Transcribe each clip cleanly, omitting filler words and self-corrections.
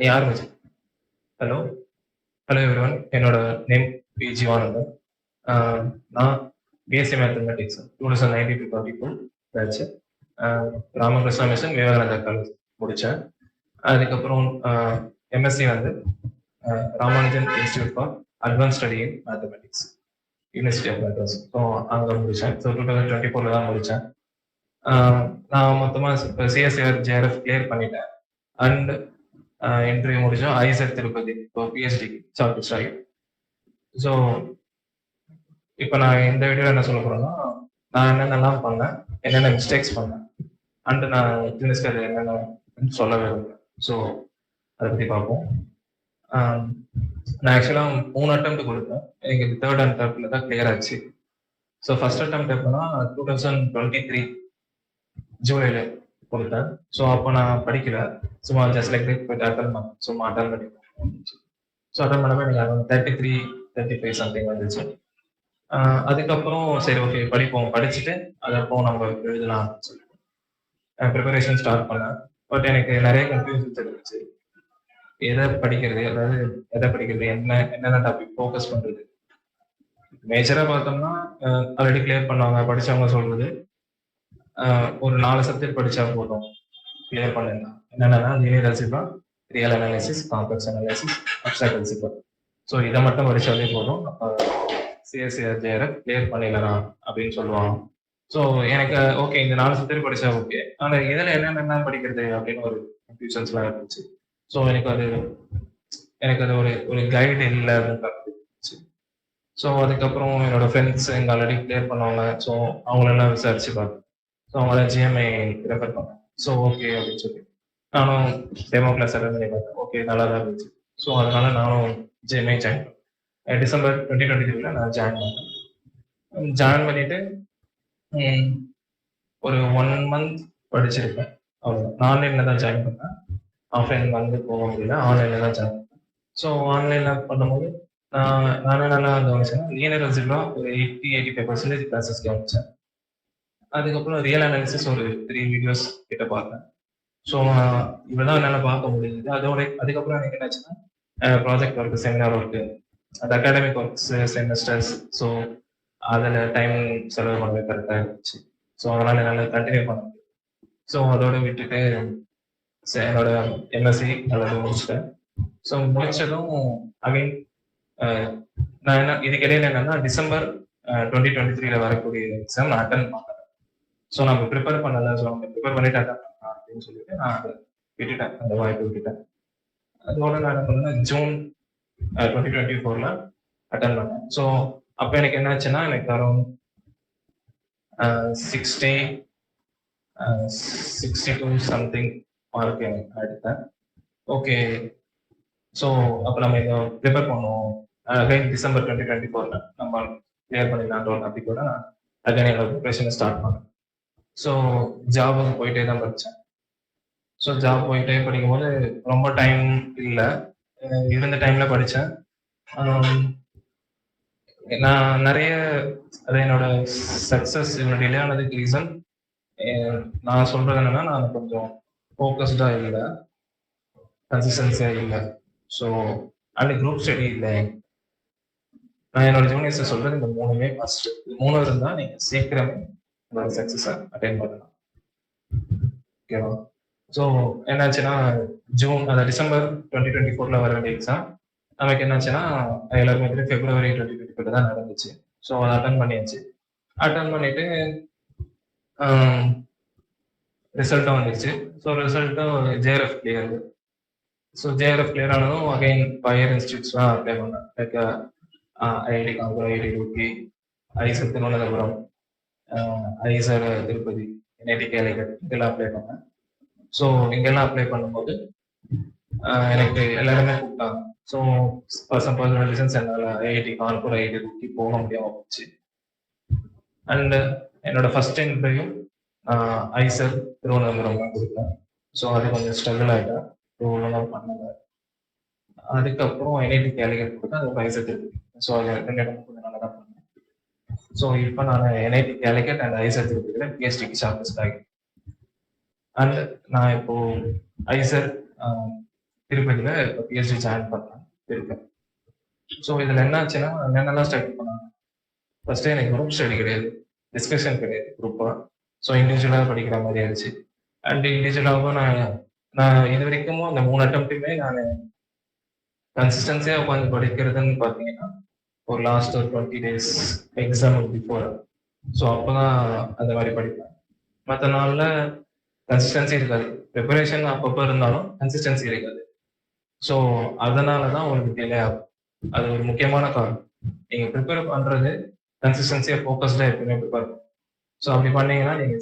யார் மச்சி? Hello hello everyone. என்னோட நேம் பி ஜீவானந்தன். நான் BSc mathematics 2019-2022 batch. Ramakrishna Mission Vivekananda College முடித்தேன். அதுக்கப்புறம் எம்எஸ்சி வந்து Ramanujan Institute for Advanced Study in mathematics, University of Madras. So அங்கே முடித்தேன். ஸோ 2024 தான் முடித்தேன். நான் மொத்தமாக சிஎஸ்சிஆர் ஜேஆர்எஃப் கிளியர் பண்ணிட்டேன். அண்ட் இன்டர்வியூ முடிச்சோம் ஐசர் திருப்பதி இப்போ பிஹெச்டி ஷார்ட் ஆகி. ஸோ இப்போ நான் இந்த வீடியோ என்ன சொல்ல போறேன்னா, நான் என்னென்னலாம் பண்ணேன், என்னென்ன மிஸ்டேக்ஸ் பண்ணேன், அண்ட் நான் கிளினிஸ்க்கு அது என்னென்ன சொல்ல விரும்புகிறேன். ஸோ அதை பற்றி பார்ப்போம். நான் ஆக்சுவலாக 3 அட்டெம்ப்ட் கொடுத்தேன். எனக்கு 3rd அட்டெம்ப்ட்ல தான் கிளியர் ஆச்சு. ஸோ ஃபர்ஸ்ட் அட்டெம்ப்ட் எப்போனா 2023 ஜூலைல கொடுத்தேன். ஸோ அப்போ நான் படிக்கல, சும்மா ஜஸ்ட் லைக் போயிட்டு அட்டன் பண்ணேன். சும்மா அட்டன் பண்ணி ஸோ அட்டன் பண்ணவே எனக்கு 33-35 சம்திங் வந்துச்சு. அதுக்கப்புறம் சரி ஓகே படிப்போம், படிச்சுட்டு அதப்போ நம்ம எழுதலாம் சொல்லிட்டு ப்ரிப்பரேஷன் ஸ்டார்ட் பண்ணேன். பட் எனக்கு நிறைய கன்ஃபியூஷன்ஸ் இருந்துச்சு. எதை படிக்கிறது, அதாவது எதை படிக்கிறது, என்னென்ன டாபிக் ஃபோக்கஸ் பண்றது. மேஜரா பார்த்தோம்னா ஆல்ரெடி கிளியர் பண்ணவங்க படிச்சவங்க சொல்றது ஒரு 4 சப்ஜெக்ட் படிச்சா போதும் கிளியர் பண்ணிடலாம். என்னென்னா linear algebra, real analysis, complex analysis, abstract algebra. So இதை மட்டும் படிச்சாலே போதும், சிஎஸ்சிஆர் ஜேஆர்எஃப் கிளியர் பண்ணிடலாம் அப்படின்னு சொல்லுவாங்க. ஸோ எனக்கு ஓகே இந்த 4 சப்ஜெக்ட் படிச்சா ஓகே, ஆனால் இதில் என்னென்ன படிக்கிறது அப்படின்னு ஒரு கன்ஃபியூஷன்ஸ்லாம் இருந்துச்சு. ஸோ எனக்கு அது ஒரு கைடு இல்லை அப்படின்னு. ஸோ அதுக்கப்புறம் என்னோட ஃப்ரெண்ட்ஸ் எங்கள் ஆல்ரெடி கிளியர் பண்ணுவாங்க. ஸோ அவங்களெல்லாம் விசாரிச்சு பார்த்தேன். ஸோ அவங்கள ஜிஎம்ஐ ரெஃபர் பண்ணேன். ஸோ ஓகே அப்படின்னு சொல்லி நானும் டெமோ கிளாஸ் அட்டன் பண்ணி பார்த்தேன். ஓகே நல்லா தான் இருந்துச்சு. ஸோ அதனால நானும் ஜிஎம்ஐ ஜாயின் பண்ணேன். டிசம்பர் 2023 நான் ஜாயின் பண்ணேன். ஜாயின் பண்ணிட்டு ஒரு 1 மந்த் படிச்சிருப்பேன். அவ்வளோதான். ஆன்லைன்ல தான் ஜாயின் பண்ணேன். ஆஃப்லைன் வந்து போக முடியல, ஆன்லைன்ல தான் ஜாயின் பண்ணேன். ஸோ ஆன்லைன்ல பண்ணும்போது நான் நல்லா கவனிச்சேன். லீனியர் அல்ஜிப்ரா ஒரு 80-85% கிளாஸஸ் கவனிச்சேன். அதுக்கப்புறம் ரியல் அனாலிசிஸ் ஒரு 3 வீடியோஸ் கிட்ட பார்த்தேன். ஸோ இவ்வளோதான் என்னால் பார்க்க முடியுது. அதுக்கப்புறம் எனக்கு என்னாச்சுன்னா ப்ராஜெக்ட் ஒர்க்கு, செமினார் ஒர்க்கு, அந்த அகாடமிக் ஒர்க்ஸ், செமஸ்டர்ஸ், ஸோ அதில் டைம் செலவு பண்ணவே கரெக்டாக இருந்துச்சு. ஸோ அதனால் என்னால் கண்டினியூ பண்ண முடியும். ஸோ அதோட விட்டுட்டு என்னோட எம்எஸ்சி நல்லா முடிச்சிட்டேன். ஸோ முடிச்சதும் அகைன் நான் இதுக்கிடையில என்னன்னா டிசம்பர் 2023 வரக்கூடிய எக்ஸாம் நான் அட்டன் பண்ணேன். ஸோ நம்ம ப்ரிப்பேர் பண்ணல, ஸோ நம்ம ப்ரிப்பேர் பண்ணிட்டு அட்டன் பண்ணலாம் அப்படின்னு சொல்லிட்டு நான் அதை விட்டுட்டேன், அந்த வாய்ப்பு விட்டுட்டேன். அதோட நான் என்ன பண்ணேன், ஜூன் 2024 அட்டன் பண்ணேன். ஸோ அப்போ எனக்கு என்னாச்சுன்னா எனக்கு அரௌண்ட் 62 சம்திங் மார்க் எனக்கு எடுத்தேன். ஓகே, ஸோ அப்போ நம்ம இதை ப்ரிப்பேர் பண்ணுவோம். அகைன் டிசம்பர் 2024 நம்ம கிளியர் பண்ணிடலான்ற ஒரு நம்பிக்கையோட நான் அகைன் என்னோட ப்ரிப்பரேஷனை ஸ்டார்ட் பண்ணேன். ஸோ ஜாபுக்கு போயிட்டே தான் படித்தேன். ஸோ ஜாப் போயிட்டே படிக்கும்போது ரொம்ப டைம் இல்லை, இருந்த டைம்ல படித்தேன். நான் நிறைய என்னோட சக்ஸஸ் இவ்வளோ டிலே ஆனதுக்கு ரீசன் நான் சொல்றது என்னன்னா, நான் கொஞ்சம் ஃபோக்கஸ்டாக இல்லை, கன்சிஸ்டன்சியாக இல்லை. ஸோ அண்ட் குரூப் ஸ்டடி இல்லை. நான் என்னோட ஜூனியர்ஸை சொல்றது இந்த 3மே ஃபர்ஸ்ட். 3 இருந்தால் நீங்க சீக்கிரமே உங்களோட சக்ஸஸை அட்டைன் பண்ணலாம். ஓகேவா? ஸோ என்னாச்சுன்னா டிசம்பர் 2024 வர வேண்டிய எக்ஸாம் நமக்கு என்னாச்சுன்னா எல்லாருமே பிப்ரவரி 2024 தான் நடந்துச்சு. ஸோ அதை அட்டன் பண்ணியாச்சு. அட்டன் பண்ணிட்டு ரிசல்ட்டும் வந்துச்சு. ஸோ ரிசல்ட்டும் JRF clear. So JRF clear ஆனதும் அகைன் ஹையர் இன்ஸ்டியூட்ஸ்லாம் அப்ளை பண்ணேன். Like IIT Kanpur, IIT Roorkee, IISER Thiruvananthapuram, IISER Tirupati, NIT Calicut, இதெல்லாம் அப்ளை பண்ணேன். ஸோ இங்கெல்லாம் அப்ளை பண்ணும்போது எனக்கு எல்லாருமே கூப்பிட்டாங்க. ஸோ சம் பர்சனல் ரீசன்ஸ் என்னால் ஐஐடி கான்பூர், ஐஐடி ரூர்க்கி போக முடியாமல் போச்சு. அண்ட் என்னோட ஃபர்ஸ்ட் இன்டர்வியூ ஐசர் திருவனந்தபுரம் தான் கொடுத்தேன். ஸோ அது கொஞ்சம் ஸ்ட்ரகிள் ஆகிட்டேன், ஒழுங்காக பண்ணல. அதுக்கப்புறம் என்ஐடி கேலிக்கட் கொடுத்தேன், அது ஐசர் திருப்பதி. ஸோ அது 2 இடமும் கொஞ்சம் நல்லா தான் பண்ணேன். ஸோ இப்போ நான் என்ஐடி கேலிக்கட் அண்ட் ஐசர் திருப்பதியில் பிஹெச்டிக்கு ஷார்ட் லிஸ்ட் ஆகிட்டேன். அண்ட் நான் இப்போ ஐசர் திருப்பதியில பிஹெச்டி ஜாயின் பண்ணேன் இருக்கேன். ஸோ இதில் என்ன ஆச்சுன்னா என்னென்னலாம் ஸ்டடி பண்ணாங்க. ஃபர்ஸ்ட்டு எனக்கு குரூப் ஸ்டடி கிடையாது, டிஸ்கஷன் கிடையாது குரூப்பாக. ஸோ இண்டிவிஜுவலாக படிக்கிற மாதிரி ஆயிடுச்சு. அண்ட் இண்டிவிஜுவலாகவும் நான் இது வரைக்கும் அந்த 3 அட்டம்ப்ட்டுமே நான் கன்சிஸ்டன்சியாக உட்காந்து படிக்கிறதுன்னு பார்த்தீங்கன்னா ஒரு லாஸ்ட் ஒரு 20 days எக்ஸாம் பிஃபோர். ஸோ அப்போ தான் அந்த மாதிரி படிப்பேன். மற்ற நாளில் கன்சிஸ்டன்சி இருக்காது. ப்ரிப்பரேஷன் அப்பப்போ இருந்தாலும் கன்சிஸ்டன்சி இருக்காது. ஸோ அதனால தான் உங்களுக்கு டிலே ஆகும். அது ஒரு முக்கியமான காரணம். நீங்கள் ப்ரிப்பேர் பண்ணுறது கன்சிஸ்டன்சியாக ஃபோக்கஸ்டாக எப்பவுமே ப்ரிப்பேர் பண்ணும். ஸோ அப்படி பண்ணீங்கன்னா நீங்கள்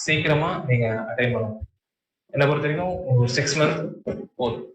சீக்கிரமாக நீங்கள் அட்டைன் பண்ணலாம். என்னை பொறுத்த வரைக்கும் ஒரு 6 months போதும்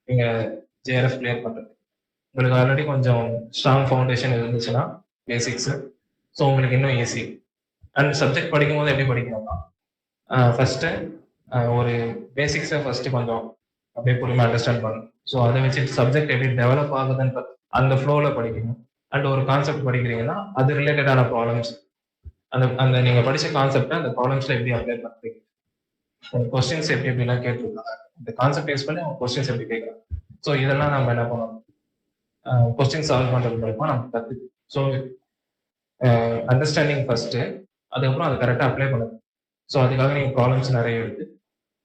நீங்கள் ஜேஆர்எஃப் கிளியர் பண்ணுறது. உங்களுக்கு ஆல்ரெடி கொஞ்சம் ஸ்ட்ராங் ஃபவுண்டேஷன் இருந்துச்சுன்னா பேசிக்ஸு, ஸோ உங்களுக்கு இன்னும் ஈஸி. அண்ட் சப்ஜெக்ட் படிக்கும் போது எப்படி படிக்கணும்னா ஃபஸ்ட்டு ஒரு பேசிக்ஸை ஃபஸ்ட்டு கொஞ்சம் அப்படியே பொறுமையாக அண்டர்ஸ்டாண்ட் பண்ணணும். ஸோ அதை வச்சு சப்ஜெக்ட் எப்படி டெவலப் ஆகுதுன்னு அந்த ஃப்ளோவில் படிக்கணும். அண்ட் ஒரு கான்செப்ட் படிக்கிறீங்கன்னா அது ரிலேட்டடான ப்ராப்ளம்ஸ், அந்த அந்த நீங்கள் படித்த கான்செப்டை அந்த ப்ராப்ளம்ஸில் எப்படி அப்ளை பண்ணுறீங்க, கொஸ்டின்ஸ் எப்படி எப்படிலாம் கேட்டிருக்காங்க, இந்த கான்செப்ட் யூஸ் பண்ணி அவங்க கொஸ்டின்ஸ் எப்படி கேட்குறாங்க. ஸோ இதெல்லாம் நம்ம என்ன பண்ணணும், கொஸ்டின் சால்வ் பண்ணுறது மூலமா நம்ம கற்றுக்கு. ஸோ அண்டர்ஸ்டாண்டிங் ஃபர்ஸ்ட்டு, அதுக்கப்புறம் அதை கரெக்டாக அப்ளை பண்ணணும். ஸோ அதுக்காக நீங்கள் ப்ராப்ளம்ஸ் நிறைய எடுத்து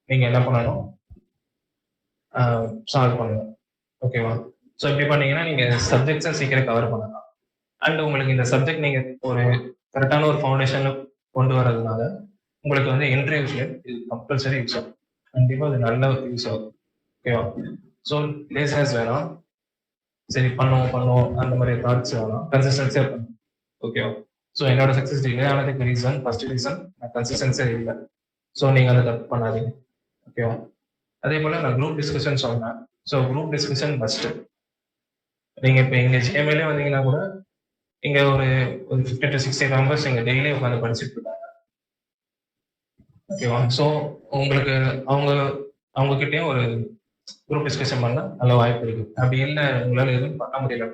நீங்கள் என்ன பண்ணணும், சால்வ் பண்ணணும். ஓகேவா? ஸோ இப்படி பண்ணீங்கன்னா நீங்கள் சப்ஜெக்ட்ஸை சீக்கிரம் கவர் பண்ணலாம். அண்ட் உங்களுக்கு இந்த சப்ஜெக்ட் நீங்கள் ஒரு கரெக்டான ஒரு ஃபவுண்டேஷனில் கொண்டு வரதுனால உங்களுக்கு வந்து இன்டர்வியூஸ்ல இது கம்பல்சரி யூஸ் ஆகும். கண்டிப்பாக அது நல்ல யூஸ் ஆகும். ஓகேவா? ஸோ லேசினஸ் வேணாம், சரி பண்ணுவோம் அந்த மாதிரி தாட்ஸ் வேணாம், கன்சிஸ்டன்சியாக பண்ணும். ஓகேவா? ஸோ என்னோட சக்ஸஸ் டிலே ஆனதுக்கு ரீசன், ஃபர்ஸ்ட் ரீசன் நான் கன்சிஸ்டன்சியாக இல்லை. ஸோ நீங்கள் அதை தப்பு பண்ணாதீங்க. ஓகேவா? அதே போல் நான் குரூப் டிஸ்கஷன் சொன்னேன். So group discussion must. நீங்கள் இப்போ எங்கள் ஜிஎம்ஏலே வந்தீங்கன்னா கூட இங்கே ஒரு 50 to 60 மெம்பர்ஸ் இங்கே டெய்லி உட்காந்து படிச்சுட்டு இருக்காங்க. ஓகேவா? ஸோ உங்களுக்கு அவங்ககிட்டயும் ஒரு குரூப் டிஸ்கஷன் பண்ண நல்ல வாய்ப்பு இருக்கு. அப்படி இல்லை உங்களால் எதுவும் பண்ண முடியல,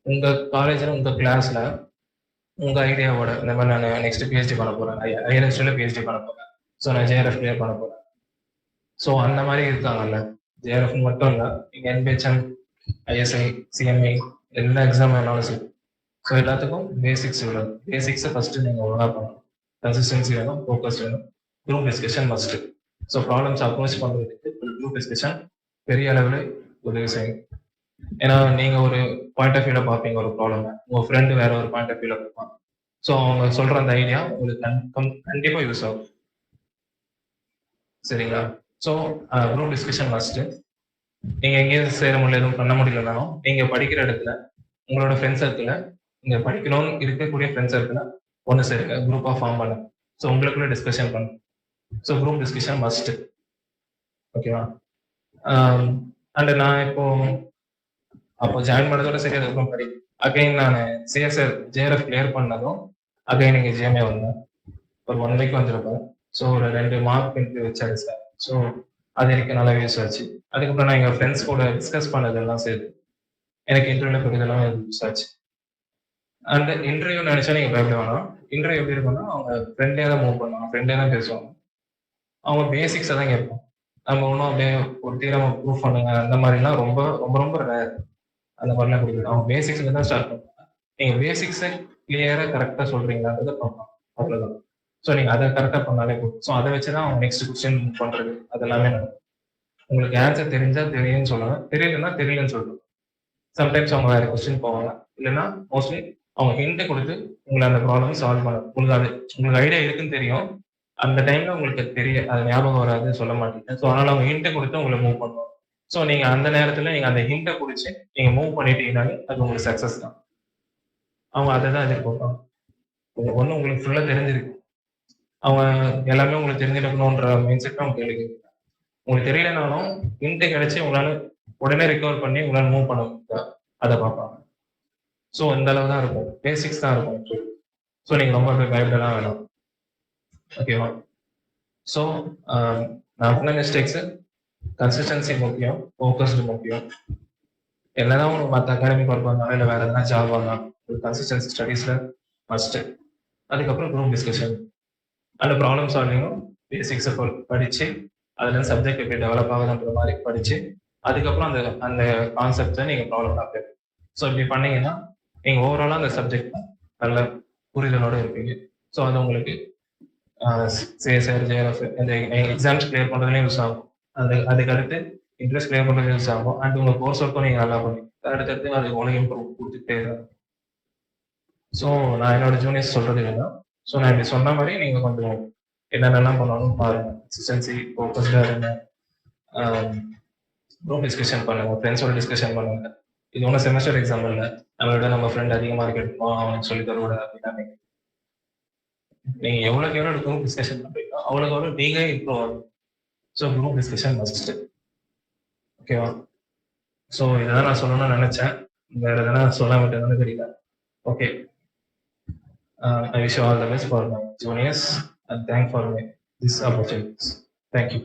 உங்கள் காலேஜில் உங்கள் கிளாஸில் உங்கள் ஐடியாவோட இந்த மாதிரி நான் நெக்ஸ்ட் பிஹெச்டி பண்ண போகிறேன், ஐஎன்எஸ்டியில் பிஹெச்டி பண்ண போகிறேன், ஸோ நான் ஜேஆர்எஃப் கிளியர் பண்ண போகிறேன். ஸோ அந்த மாதிரி இருக்காங்கல்ல, ஜேஆர்எஃப் மட்டும் இல்லை, நீங்கள் என்பிஹெச்எம், ஐஎஸ்ஐ, சிஎம்ஐ எல்லா எக்ஸாம் வேணாலும் சரி. ஸோ எல்லாத்துக்கும் பேசிக்ஸ் உள்ளது. பேசிக்ஸை ஃபஸ்ட்டு நீங்கள் ஒழுங்காக பண்ணணும். கன்சிஸ்டன்சி வேணும், ஃபோக்கஸ் வேணும், group discussion must. So problems approach பண்ணுறதுக்கு குரூப் டிஸ்கஷன் பெரிய அளவில் உதவி செய்யும். ஏன்னா நீங்கள் ஒரு பாயிண்ட் ஆஃப் வியூவில் பார்ப்பீங்க ஒரு ப்ராப்ளம், உங்கள் ஃப்ரெண்டு வேற ஒரு பாயிண்ட் ஆஃப் வியூவில் பார்ப்பாங்க. ஸோ அவங்க சொல்கிற அந்த ஐடியா உங்களுக்கு கண்டிப்பாக யூஸ் ஆகும். சரிங்களா? So group discussion must. நீங்கள் எங்கேயும் சேர முடியல, எதுவும் பண்ண முடியலனாலும் நீங்கள் படிக்கிற இடத்துல உங்களோட ஃப்ரெண்ட்ஸ் சர்க்கிளில் நீங்கள் படிக்கணும்னு இருக்கக்கூடிய ஃப்ரெண்ட்ஸ் சர்க்கிளில் ஒன்று சேருங்க, குரூப்பாக ஃபார்ம் பண்ண. ஸோ உங்களுக்குள்ள டிஸ்கஷன் பண்ணுங்க. So group discussion must. ஓகேவா? அண்ட் நான் அப்போ ஜாயின் பண்ணதோட சரி, அதுக்கப்புறம் படி அகைன் நான் சிஎஸ்ஆர் ஜேஆர்எஃப் கிளியர் பண்ணதும் அகைன் இங்கே ஜிஎம்ஏ வந்தேன். ஒரு 1 week வந்திருப்பேன். ஸோ ஒரு 2 மார்க் இன்ட்ரிவ் வச்சாரு சார். ஸோ அது எனக்கு நல்லா யூஸ் ஆச்சு. அதுக்கப்புறம் நான் எங்கள் ஃப்ரெண்ட்ஸ் கூட டிஸ்கஸ் பண்ணதெல்லாம் சேர்த்து எனக்கு இன்டர்வியூல போகிறதெல்லாம் யூஸ் ஆச்சு. அந்த இன்டர்வியூ நினைச்சா நீங்கள் பயப்பட வேணாம். இன்டர்வியூ எப்படி இருக்குன்னா, அவங்க ஃப்ரெண்டே தான் மூவ் பண்ணுவாங்க, ஃப்ரெண்டே தான் பேசுவாங்க. அவங்க பேசிக்ஸை தான் கேட்போம். நம்ம ஒன்றும் அப்படியே ஒரு தீரமாக ப்ரூஃப் பண்ணுங்க அந்த மாதிரிலாம் ரொம்ப ரொம்ப ரொம்ப ரேர். அந்த மாதிரிலாம் கொடுக்குது. அவங்க பேசிக்ஸ்ல தான் ஸ்டார்ட் பண்ணுவாங்க. நீங்கள் பேசிக்ஸை கிளியராக கரெக்டாக சொல்கிறீங்களான்றதை பார்ப்போம், அவ்வளோதான். ஸோ நீங்கள் அதை கரெக்டாக பண்ணாலே போதும். ஸோ அதை வச்சு தான் அவங்க நெக்ஸ்ட் கொஸ்டின் பண்ணுறது அதெல்லாமே நடக்கும். உங்களுக்கு ஆன்சர் தெரிஞ்சால் தெரியும்னு சொல்லலாம், தெரியலன்னா தெரியலன்னு சொல்லணும். சம்டைம்ஸ் அவங்க வேறு கொஸ்டின் போவாங்க, இல்லைன்னா மோஸ்ட்லி அவங்க ஹிண்ட்டை கொடுத்து உங்களை அந்த ப்ராப்ளம் சால்வ் பண்ண. உங்களுக்கு ஐடியா இருக்குன்னு தெரியும், அந்த டைம்ல உங்களுக்கு அது ஞாபகம் வராது, சொல்ல மாட்டீங்க. ஸோ அதனால அவங்க ஹிண்ட்டை கொடுத்து உங்களை மூவ் பண்ணுவாங்க. ஸோ நீங்க அந்த நேரத்துல நீங்க அந்த ஹிண்ட்டை குடிச்சு நீங்க மூவ் பண்ணிட்டீங்கன்னாலே அது உங்களுக்கு சக்சஸ் தான். அவங்க அதை தான் எதிர்பார்ப்பாங்க. ஒண்ணு உங்களுக்கு ஃபுல்லா தெரிஞ்சிருக்கு, அவங்க எல்லாமே உங்களுக்கு தெரிஞ்சிருக்கணும்ன்ற மைண்ட் செட் அவங்க கேள்வி கேட்குறாங்க. உங்களுக்கு தெரியலனாலும் ஹிண்ட்டை கிடைச்சி உங்களால உடனே ரிகவர் பண்ணி உங்களால மூவ் பண்ண முடியுதா அதை பார்ப்பாங்க. ஸோ இந்த அளவு தான் இருக்கும், பேசிக்ஸ் தான் இருக்கும். ஸோ நீங்க ரொம்ப பயப்படலாம் வேணாம். ஓகேவா? ஸோ நான் பண்ண மிஸ்டேக்ஸ், கன்சிஸ்டன்சி முக்கியம், ஃபோக்கஸ்டு முக்கியம். என்னதான் உங்களுக்கு மற்ற அகாடமிக் ஒர்க் வந்தாலும் இல்லை வேற எதனா ஜாப் வாங்கலாம், ஒரு கன்சிஸ்டன்சி ஸ்டடீஸ்ல ஃபர்ஸ்ட். அதுக்கப்புறம் குரூப் டிஸ்கஷன் அந்த ப்ராப்ளம் சால்விங்கும் பேசிக்ஸை படிச்சு அதுல சப்ஜெக்ட் எப்படி டெவலப் ஆகுதுன்ற மாதிரி படிச்சு அதுக்கப்புறம் அந்த அந்த கான்செப்டை நீங்க ப்ராப்ளம் பார்ப்பீங்க. ஸோ இப்படி பண்ணீங்கன்னா நீங்க ஓவராலா அந்த சப்ஜெக்ட் நல்ல புரிதலோட இருப்பீங்க. ஸோ அது உங்களுக்கு சிஎஸ்ஆர் ஜேஆர்எஃப் இந்த எக்ஸாம்ஸ் கிளியர் பண்றதுலயும் யூஸ் ஆகும். அதுக்கு அடுத்து இன்ட்ரெஸ்ட் கிளியர் பண்றது யூஸ் ஆகும். அண்ட் உங்க கோர்ஸ் ஒர்க்கும் நீங்க நல்லா பண்ணுவீங்க. அடுத்தடுத்து அது உங்களுக்கு இம்ப்ரூவ் கொடுத்துட்டே இருக்கும். ஸோ நான் என்னோட ஜூனியர்ஸ் சொல்றது இதுதான். ஸோ நான் இப்படி சொன்ன மாதிரி நீங்க கொஞ்சம் என்னென்னலாம் பண்ணணும் பாருங்க. கன்சிஸ்டன்சி, ஃபோக்கஸ்டா இருங்க, குரூப் டிஸ்கஷன் பண்ணுங்க, ஃப்ரெண்ட்ஸோட டிஸ்கஷன் பண்ணுங்க. இது ஒன்றும் செமஸ்டர் எக்ஸாம் இல்லை. நம்மளோட நம்ம ஃப்ரெண்ட் அதிக மார்க் எடுப்போம் அவனுக்கு சொல்லி தருவோட அப்படின்னா நீங்க எவ்வளவுக்கு எவ்வளவு குரூப் டிஸ்கஷன் பண்றீங்களோ அவ்வளவுக்கு எவ்வளவு நீங்க இம்ப்ரூவ் ஆகும். So group discussion must. ஓகேவா? ஸோ இதான் நான் சொல்லணும்னு நினைச்சேன். வேற எதனா சொல்ல விட்டதுன்னு தெரியல. Okay. I wish you all the best for my juniors and thank for me this opportunity. Thank you.